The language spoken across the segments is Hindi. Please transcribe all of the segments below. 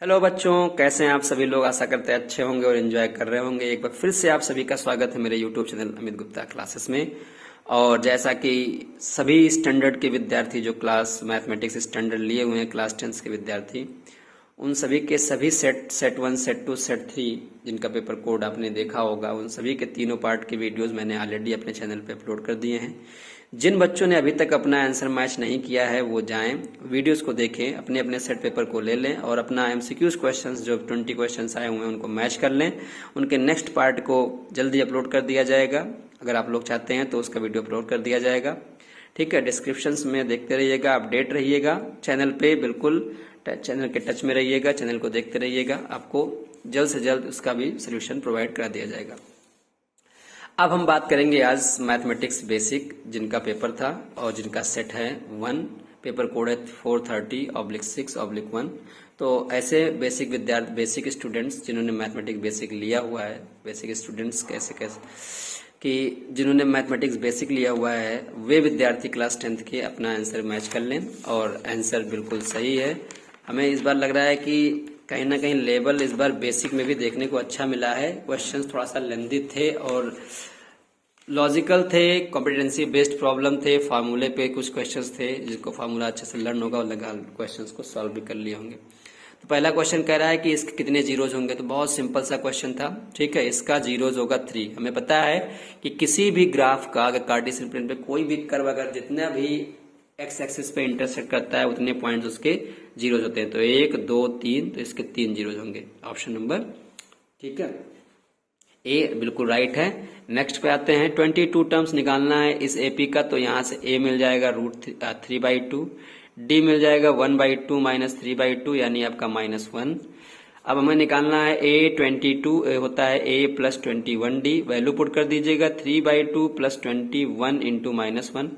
हेलो बच्चों, कैसे हैं आप सभी लोग। आशा करते हैं अच्छे होंगे और एंजॉय कर रहे होंगे। एक बार फिर से आप सभी का स्वागत है मेरे YouTube channel Amit Gupta classes में। और जैसा कि सभी स्टैंडर्ड के विद्यार्थी जो क्लास मैथमेटिक्स स्टैंडर्ड लिए हुए हैं, क्लास 10 के विद्यार्थी, उन सभी के सभी सेट 1, सेट 2, सेट 3 जिनका पेपर कोड आपने देखा होगा, उन सभी के तीनों पार्ट के वीडियोस मैंने ऑलरेडी अपने चैनल पे अपलोड कर दिए हैं। जिन बच्चों ने अभी तक अपना आंसर मैच नहीं किया है वो जाएं, वीडियोस को देखें, अपने अपने सेट पेपर को ले लें और अपना एमसीक्यूज क्वेश्चंस जो 20 क्वेश्चंस आए हुए हैं उनको मैच कर लें। उनके नेक्स्ट पार्ट को जल्दी अपलोड कर दिया जाएगा। अगर आप लोग चाहते हैं तो उसका वीडियो अपलोड कर दिया जाएगा। ठीक है, डिस्क्रिप्शन में देखते रहिएगा, अपडेट रहिएगा चैनल पे, बिल्कुल चैनल के टच में रहिएगा, चैनल को देखते रहिएगा। आपको जल्द से जल्द उसका भी सोल्यूशन प्रोवाइड करा दिया जाएगा। अब हम बात करेंगे आज मैथमेटिक्स बेसिक जिनका पेपर था और जिनका सेट है 1, पेपर कोड है 430/6/1। तो ऐसे बेसिक विद्यार्थी, बेसिक स्टूडेंट्स जिन्होंने मैथमेटिक्स बेसिक लिया हुआ है, बेसिक स्टूडेंट्स कैसे कि जिन्होंने मैथमेटिक्स बेसिक लिया हुआ है वे विद्यार्थी क्लास 10th के अपना आंसर मैच कर लें। और आंसर बिल्कुल सही है। हमें इस बार लग रहा है कि कहीं ना कहीं लेवल इस बार बेसिक में भी देखने को अच्छा मिला है। क्वेश्चंस थोड़ा सा लेंदी थे और लॉजिकल थे, कॉम्पिटेंसी बेस्ड प्रॉब्लम थे, फार्मूले पे कुछ क्वेश्चंस थे जिसको फार्मूला अच्छे से लर्न होगा और लगा क्वेश्चंस को सॉल्व भी कर लिए होंगे। तो पहला क्वेश्चन कह रहा है कि इसके कितने जीरोज होंगे। तो बहुत सिंपल सा क्वेश्चन था। ठीक है, इसका जीरोज होगा 3। हमें पता है कि किसी भी ग्राफ का अगर कार्टेशियन प्लेन पे कोई भी कर्व अगर जितना भी एक्स एक्सिस पे इंटरसेक्ट करता है उतने पॉइंट्स उसके जीरोज होते हैं। तो 1, 2, 3, तो इसके 3 जीरोज होंगे। ऑप्शन नंबर, ठीक है, ए बिल्कुल राइट है। नेक्स्ट पे आते हैं, 22 टर्म्स निकालना है इस एपी का। तो यहां से ए मिल जाएगा √3/2, डी मिल जाएगा 1/2 - 3/2 यानी आपका -1। अब हमें निकालना है ए 22 होता है ए + 21d। वैल्यू पुट कर दीजिएगा 3/2 + 21 × -1।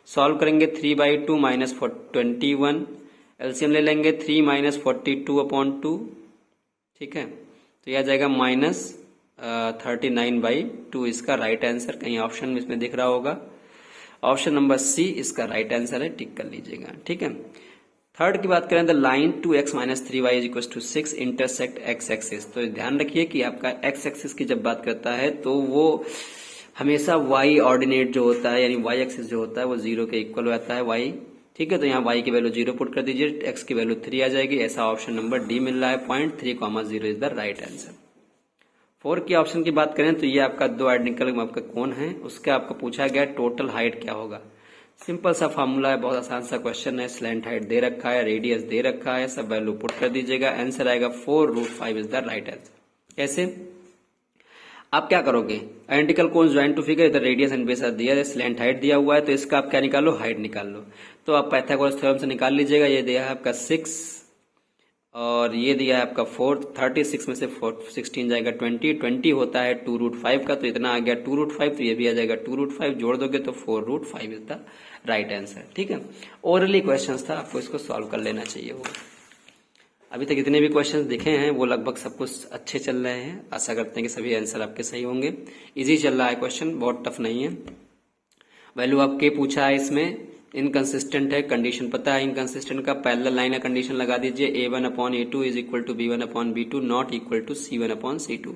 सॉल्व करेंगे 3/2 - 21, एलसीएम ले लेंगे 3 - 42/2। ठीक है, तो यह आ जाएगा -39/2 इसका राइट आंसर। कहीं ऑप्शन में इसमें दिख रहा होगा, ऑप्शन नंबर सी इसका राइट आंसर है, टिक कर लीजिएगा। ठीक है, थर्ड की बात करें, the line 2x - 3y = 6 intersect x axis. तो ध्यान रखिए कि आपका x एक्सिस की जब बात करता है तो वो हमेशा y ऑर्डिनेट जो होता है यानी y एक्सिस जो होता है वो 0 के इक्वल हो जाता है y। ठीक है, तो यहाँ y की वैल्यू 0 पुट कर दीजिए, x की वैल्यू 3 आ जाएगी। ऐसा ऑप्शन नंबर डी मिल रहा है। 0.3, 0 इज द राइट आंसर। 4 की ऑप्शन की बात करें तो ये आपका 2 आइडेंटिकल आपका कौन है, उसका आपका पूछा गया टोटल हाइट क्या होगा। सिंपल सा फॉर्मूला है, बहुत आसान सा क्वेश्चन है। स्लैंट हाइट दे रखा है, रेडियस दे रखा है, सब वैल्यू पुट कर दीजिएगा। आंसर आएगा 4√5 इज द राइट आंसर। कैसे आप क्या करोगे, identical cone join to figure, इधर रेडियस एंड बेस दिया है, स्लैंट हाइट दिया हुआ है, तो इसका आप क्या निकालो, हाइट निकाल लो। तो आप पाइथागोरस थ्योरम से निकाल लीजिएगा। ये दिया है आपका 6 और ये दिया है आपका 4। 36 में से 16 जाएगा 20 होता है 2√5 का, तो इतना आ गया 2√5। तो ये भी आ जाएगा 2√5, जोड़ दोगे तो 4√5 इज द राइट आंसर। ठीक है, ओरली क्वेश्चन था, आपको इसको सॉल्व कर लेना चाहिए होगा। अभी तक जितने भी क्वेश्चंस दिखे हैं वो लगभग सब कुछ अच्छे चल रहे हैं। आशा करते हैं कि सभी आंसर आपके सही होंगे। इजी चल रहा है क्वेश्चन, बहुत टफ नहीं है। वैल्यू आपके पूछा है इसमें, इनकंसिस्टेंट है, कंडीशन पता है इनकंसिस्टेंट का, पैरेलल लाइन का कंडीशन लगा दीजिए, a1/a2 = b1/b2 not equal to c1/c2।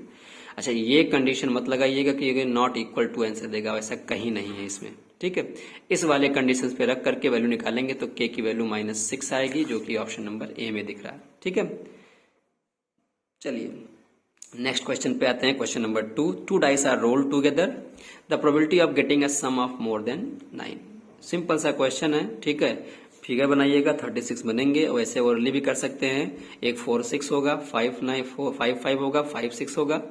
अच्छा, ये कंडीशन मत लगाइएगा कि नॉट इक्वल टू आंसर देगा, वैसा कहीं नहीं है इसमें। ठीक है, इस वाले कंडीशंस पे रख करके वैल्यू निकालेंगे तो k की वैल्यू -6 आएगी, जो कि ऑप्शन नंबर ए में दिख रहा है। ठीक है, चलिए नेक्स्ट क्वेश्चन पे आते हैं। Question number 2, 2 dice are rolled together, the probability of getting a sum of more than 9। Simple सा क्वेश्चन है। ठीक है, फिगर बनाइएगा, 36 बनेंगे। वैसे ओरली भी कर सकते हैं। एक 4 6 होगा, 5 9 4 5 5 होगा, 5 6 होगा,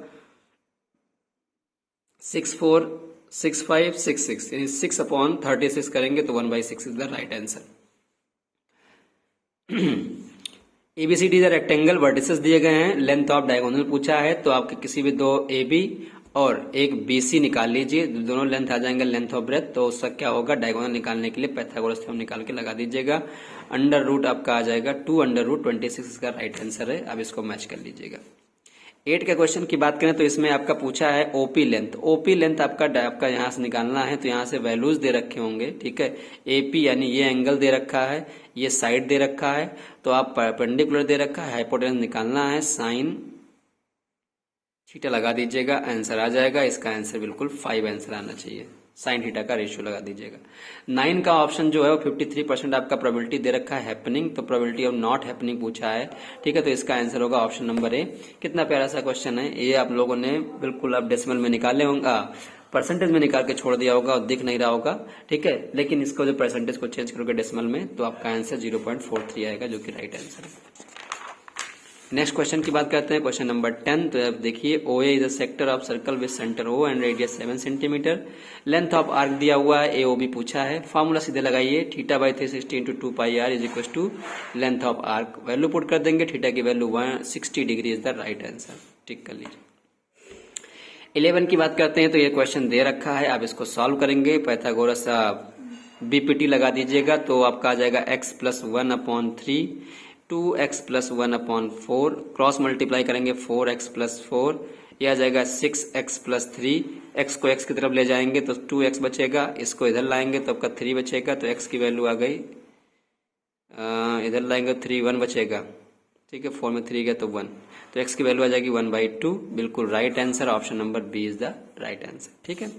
6 4 6 5 6 6 यानी 6/36 करेंगे तो 1/6 is the right answer. ABCD rectangle vertices दिए गए हैं, लेंथ ऑफ डायगोनल पूछा है, तो आपके किसी भी दो एबी और एक बीसी निकाल लीजिए, दोनों लेंथ आ जाएंगे लेंथ ऑफ ब्रेथ। तो उसका क्या होगा, डायगोनल निकालने के लिए पाइथागोरस थ्योरम निकाल के लगा दीजिएगा। अंडर रूट आपका आ जाएगा 2 √26 इसका राइट आंसर है। अब इसको मैच कर लीजिएगा। 8 के क्वेश्चन की बात करें तो इसमें आपका पूछा है ओपी लेंथ। ओपी लेंथ आपका यहाँ से निकालना है, तो यहाँ से वैल्यूज दे रखे होंगे, ठीक है। एपी यानी ये एंगल दे रखा है, ये साइड दे रखा है, तो आप परपेंडिकुलर दे रखा है, हाइपोटेनस निकालना है, साइन थीटा लगा दीजिएगा, आंसर आ जाएगा। इसका आंसर बिल्कुल 5 आंसर आना चाहिए। साइन थीटा का रेशियो लगा दीजिएगा। 9 का ऑप्शन जो है वो 53% आपका प्रोबेबिलिटी दे रखा है हैपनिंग, तो प्रोबेबिलिटी ऑफ नॉट हैपनिंग पूछा है, ठीक है। तो इसका आंसर होगा ऑप्शन नंबर ए। कितना प्यारा सा क्वेश्चन है ये, आप लोगों ने बिल्कुल आप डेसिमल में निकाले होंगे, परसेंटेज में निकाल के छोड़ दिया होगा और दिख नहीं रहा होगा, ठीक है। लेकिन इसको जो परसेंटेज को चेंज करोगे डेसिमल में तो आपका आंसर 0.43 आएगा, जो कि राइट आंसर है। नेक्स्ट क्वेश्चन की बात करते हैं, क्वेश्चन नंबर 10। तो अब देखिए, OA is a sector of circle with centre O and radius 7 centimetre, length of arc दिया हुआ है, AOB पूछा है। फॉर्मूला सीधे लगाइए, theta by 360 into 2πr is equal to length of arc. Value put कर देंगे, थीटा की value 160 degree is the right answer. Tick कर लीजिए। 11 की बात करते हैं, तो ये क्वेश्चन दे रखा है, आप इसको सॉल्व करेंगे। पाइथागोरस BPT लगा दीजिएगा, तो आपका आ जाएगा x plus 1/3, 2x plus 1/4, cross multiply करेंगे 4x प्लस 4, यह आ जाएगा 6x प्लस 3। x को x की तरफ ले जाएंगे तो 2x बचेगा, इसको इधर लाएंगे तो आपका 3 बचेगा, तो x की वैल्यू आ गई, इधर लाएंगे 3, 1 बचेगा, ठीक है। 4 में 3 गया तो 1, तो x की वैल्यू आ जाएगी 1/2। बिल्कुल right answer, option number B is the right answer, ठीक है।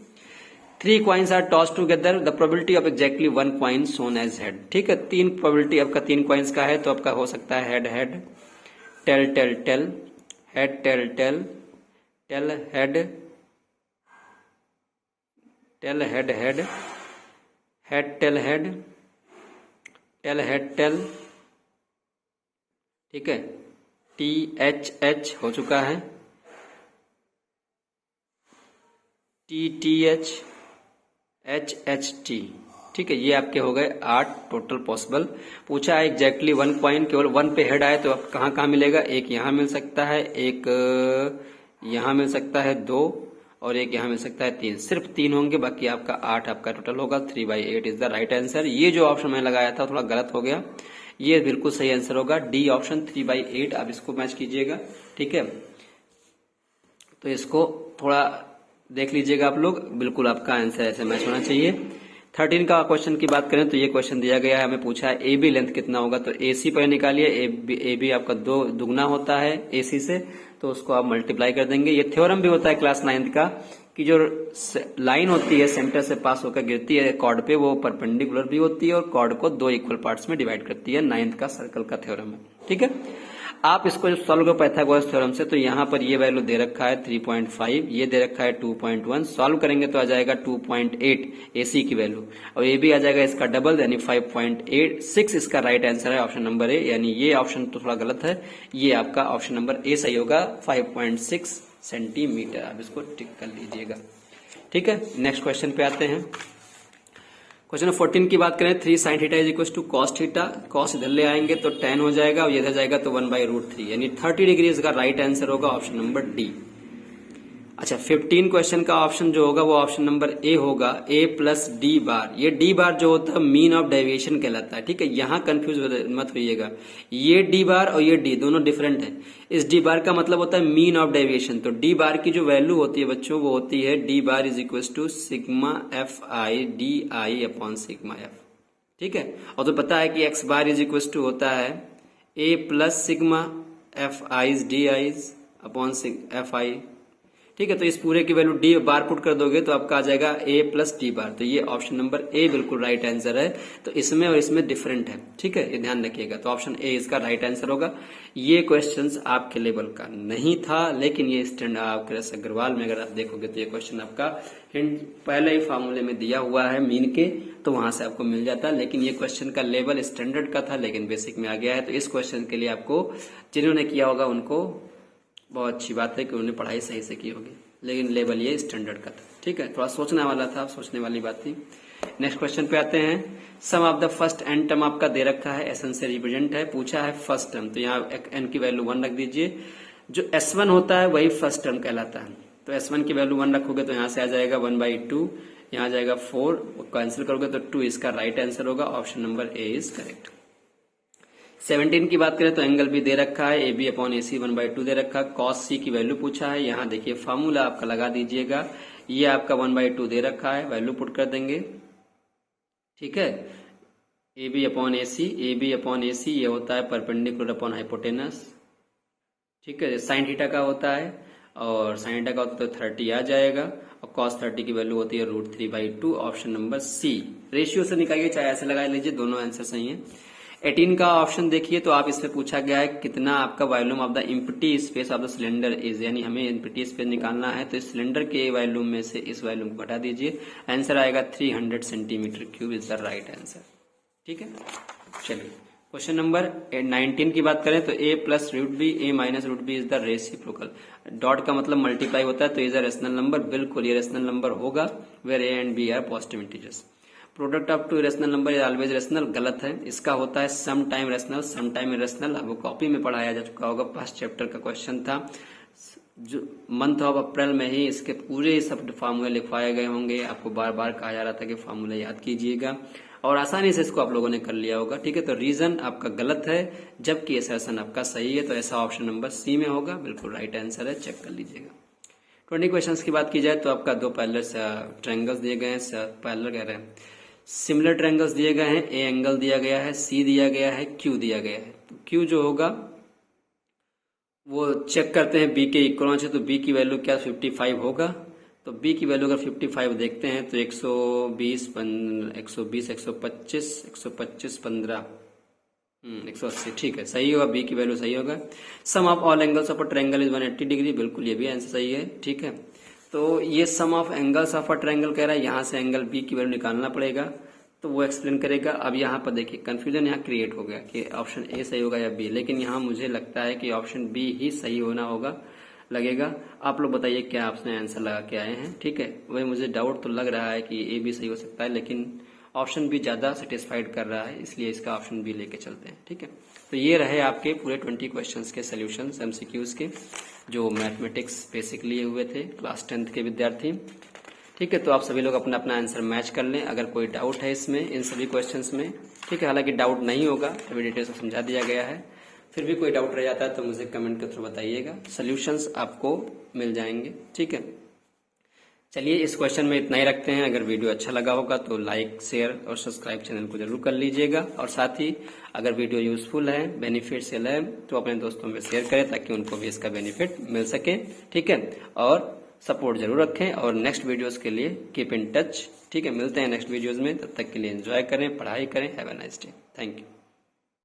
3 coins are tossed together, the probability of exactly 1 coin shown as head, ठीक है। 3 probability आपका 3 coins का है, तो आपका हो सकता है head head, tail tail tail, head tail tail, tail head, tail head head, head tail head, tail head tail, ठीक है। TH हो चुका है, TTH, HHT, ठीक है। ये आपके हो गए 8 टोटल पॉसिबल। पूछा है एग्जैक्टली 1 कॉइन, केवल 1 पे हेड आए तो आप कहाँ कहाँ मिलेगा, एक यहाँ मिल सकता है, एक यहाँ मिल सकता है 2, और एक यहाँ मिल सकता है 3। सिर्फ 3 होंगे, बाकी आपका 8 आपका टोटल होगा। 3/8 इज द राइट आंसर। ये जो ऑप्शन मैंने लगाया था थोड़ा गलत हो गया, ये बिल्कुल सही आंसर होगा डी ऑप्शन 3/8। आप इसको मैच कीजिएगा, ठीक है। तो इसको थोड़ा देख लीजिएगा आप लोग, बिल्कुल आपका आंसर ऐसे मैच होना चाहिए। 13 का क्वेश्चन की बात करें तो ये क्वेश्चन दिया गया है, हमें पूछा है AB लेंथ कितना होगा, तो AC पर निकालिए। AB आपका 2 दुगना होता है AC से, तो उसको आप मल्टीप्लाई कर देंगे। ये थ्योरम भी होता है क्लास 9th का, कि जो लाइन होती है सेंटर से पास होकर गिरती है कॉर्ड पे, वो परपेंडिकुलर भी होती है और कॉर्ड को 2 इक्वल पार्ट्स में डिवाइड करती है। 9th का सर्कल का थ्योरम है, ठीक है। आप इसको जब सॉल्व करो पाइथागोरस थ्योरम से, तो यहाँ पर ये वैल्यू दे रखा है 3.5, ये दे रखा है 2.1, सॉल्व करेंगे तो आ जाएगा 2.8 AC की वैल्यू, और ये भी आ जाएगा इसका डबल यानी 5.86। इसका राइट आंसर है ऑप्शन नंबर ए, यानी ये ऑप्शन तो थोड़ा गलत है, ये आपका ऑप्शन नंबर ए सही होगा, 5.6 सेंटीमीटर। आप इसको टिक कर लीजिएगा, ठीक है। नेक्स्ट क्वेश्चन पे आते हैं। क्वेश्चन 14 की बात करें, 3 sin theta is equal to cos theta, cos इधर ले आएंगे तो tan हो जाएगा, और इधर जाएगा तो 1/√3, यानी 30 डिग्री इसका राइट आंसर होगा, ऑप्शन नंबर डी। अच्छा, 15 क्वेश्चन का ऑप्शन जो होगा वो ऑप्शन नंबर ए होगा, A प्लस डी बार। ये डी बार जो होता है मीन ऑफ डेविएशन कहलाता है, ठीक है। यहाँ कंफ्यूज मत होइएगा, ये डी बार और ये डी दोनों डिफरेंट है। इस डी बार का मतलब होता है मीन ऑफ डेविएशन, तो डी बार की जो वैल्यू होती है बच्चों, वो होती है D bar is equal to sigma FI DI upon sigma F, ठीक है। और तो पता है कि X bar is equal to होता है A plus sigma FI DI upon FI, ठीक है। तो इस पूरे की वैल्यू डी बार पुट कर दोगे तो आपका आ जाएगा A प्लस डी बार, तो ये ऑप्शन नंबर ए बिल्कुल राइट आंसर है। तो इसमें और इसमें डिफरेंट है, ठीक है, ये ध्यान रखिएगा। तो ऑप्शन ए इसका राइट आंसर होगा। ये क्वेश्चंस आपके लेवल का नहीं था, लेकिन ये स्टैंड आप अग्रवाल में अगर आप देखोगे तो ये क्वेश्चन आपका हिंट पहले ही फॉर्मूले में दिया हुआ है मीन के, तो वहां से आपको मिल जाता है। लेकिन ये क्वेश्चन का लेवल स्टैंडर्ड का था, लेकिन बेसिक में आ गया है। तो इस क्वेश्चन के लिए आपको जिन्होंने किया होगा उनको बहुत अच्छी बात है कि उन्होंने पढ़ाई सही से की होगी, लेकिन लेवल ये स्टैंडर्ड का था, ठीक है। थोड़ा सोचने वाला था, सोचने वाली बात थी। नेक्स्ट क्वेश्चन पे आते हैं। Sum of the first n term आपका दे रखा है, एस एन से रिप्रेजेंट है, पूछा है फर्स्ट टर्म, तो यहाँ एन की वैल्यू 1 रख दीजिए। जो S1 होता है वही फर्स्ट टर्म कहलाता है, तो S1 की वैल्यू 1 रखोगे तो यहाँ से आ जाएगा 1/2, यहाँ आ जाएगा 4, कैंसिल करोगे तो 2 इसका राइट आंसर होगा, option number A is correct. 17 की बात करें तो एंगल भी दे रखा है, ए बी अपॉन ए सी 1/2 दे रखा है। कॉस सी की वैल्यू पूछा है, यहाँ देखिए फार्मूला आपका लगा दीजिएगा। ये आपका 1/2 दे रखा है, वैल्यू पुट कर देंगे, ठीक है। ए बी अपॉन ए सी ये होता है परपेंडिकुलर अपॉन हाइपोटेनस, ठीक है। साइन थीटा का होता है, और साइन थीटा का होता है तो 30 आ जाएगा, और कॉस 30 की वैल्यू होती है √3/2। Option number C. रेशियो से निकालिए, चाहे ऐसे लगा लीजिए, दोनों आंसर सही है। 18 का ऑप्शन देखिए, तो आप इसमें पूछा गया है कितना आपका volume of the empty space of the cylinder is, यानी हमें एम्प्टी स्पेस निकालना है। तो इस सिलेंडर के वॉल्यूम में से इस वॉल्यूम को घटा दीजिए, आंसर आएगा 300 centimetre cube is the right answer, ठीक है। चलिए क्वेश्चन नंबर 19 की बात करें तो a plus root B A minus root B is the reciprocal. Dot का मतलब मल्टीप्लाई होता है, तो इज अ रेशनल नंबर। बिल्कुल ये रेशनल नंबर होगा, where a and b are positive integers. Product of two rational number is always rational, गलत है। इसका होता है some time rational, some time irrational. वो कॉपी में पढ़ाया जा चुका होगा, फर्स्ट चैप्टर का क्वेश्चन था। जो मंथ ऑफ अप्रैल में ही इसके पूरे सब फार्मूले लिखवाए गए होंगे, आपको बार बार कहा जा रहा था कि फार्मूला याद कीजिएगा, और आसानी से इसको आप लोगों ने कर लिया होगा, ठीक है। तो रीजन आपका गलत है, जबकि असर्शन आपका सही है, तो ऐसा ऑप्शन नंबर सी में होगा, बिल्कुल राइट आंसर है, चेक कर लीजिएगा। 20 क्वेश्चंस की बात की जाए तो आपका दो पैरेलल ट्रायंगल्स दिए गए हैं, पैरेलल कह रहे हैं, सिमिलर ट्रायंगल्स दिए गए हैं। ए एंगल दिया गया है, सी दिया गया है, क्यू दिया गया है। तो क्यू जो होगा वो चेक करते हैं, बी के इक्वल है, तो बी की वैल्यू क्या 55 होगा। तो b की वैल्यू अगर 55 देखते हैं तो 120 125 125 15 180, ठीक है, सही होगा, b की वैल्यू सही होगा। Sum of all angles of a triangle is 180 degree, बिल्कुल ये भी आंसर सही है, ठीक है। तो ये sum of angles of a triangle कह रहा है, यहाँ से एंगल b की वैल्यू निकालना पड़ेगा, तो वो एक्सप्लेन करेगा। अब यहाँ पर देखिए कंफ्यूजन यहाँ क्रिएट हो गया कि ऑप्शन ए सही होगा या बी, लेकिन यहाँ मुझे लगता है कि ऑप्शन बी ही सही होना होगा, लगेगा। आप लोग बताइए क्या आपने आंसर लगा के आए हैं, ठीक है। वही मुझे डाउट तो लग रहा है कि ए भी सही हो सकता है, लेकिन ऑप्शन बी ज्यादा सेटिस्फाइड कर रहा है, इसलिए इसका ऑप्शन बी लेके चलते हैं, ठीक है। तो ये रहे आपके पूरे 20 क्वेश्चंस के सोल्यूशंस एमसीक्यूज के, जो मैथमेटिक्स बेसिक लिए हुए थे क्लास 10th के विद्यार्थी, ठीक है। तो आप सभी लोग अपना अपना आंसर मैच कर लें। अगर कोई डाउट है इसमें, इन सभी क्वेश्चंस में, ठीक है, हालांकि डाउट नहीं होगा, अभी डिटेल से समझा दिया गया है। फिर भी कोई डाउट रह जाता है तो मुझे कमेंट के थ्रू बताइएगा, सॉल्यूशंस आपको मिल जाएंगे, ठीक है। चलिए इस क्वेश्चन में इतना ही रखते हैं। अगर वीडियो अच्छा लगा होगा तो लाइक, शेयर और सब्सक्राइब चैनल को जरूर कर लीजिएगा, और साथ ही अगर वीडियो यूजफुल है, बेनिफिशियल है, तो अपने दोस्तों में शेयर करें ताकि उनको भी इसका बेनिफिट मिल सके, ठीक है। और सपोर्ट जरूर रखें, और नेक्स्ट वीडियोस के लिए कीप इन टच, ठीक है। मिलते हैं नेक्स्ट वीडियोस में, तब तक के लिए एंजॉय करें, पढ़ाई करें। Have a nice day, thank you.